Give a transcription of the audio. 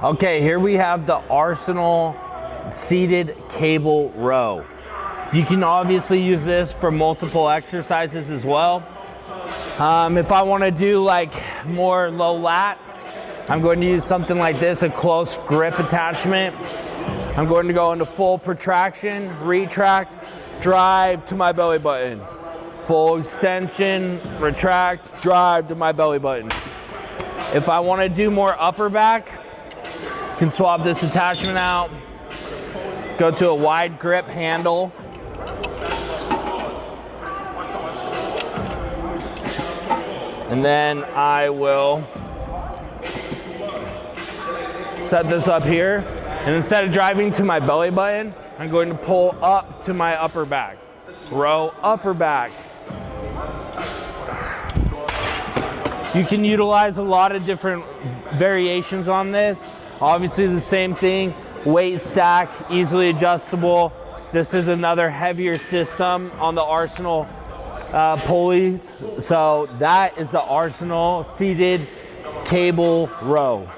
Okay, here we have the Arsenal seated cable row. You can obviously use this for multiple exercises as well. If I want to do like more low lat, I'm going to use something like this, a close grip attachment. I'm going to go into full protraction, retract, drive to my belly button. Full extension, retract, drive to my belly button. If I want to do more upper back, I can swap this attachment out, go to a wide grip handle. And then I will set this up here. And instead of driving to my belly button, I'm going to pull up to my upper back. Row, upper back. You can utilize a lot of different variations on this. Obviously the same thing, weight stack, easily adjustable. This is another heavier system on the Arsenal pulleys. So that is the Arsenal seated cable row.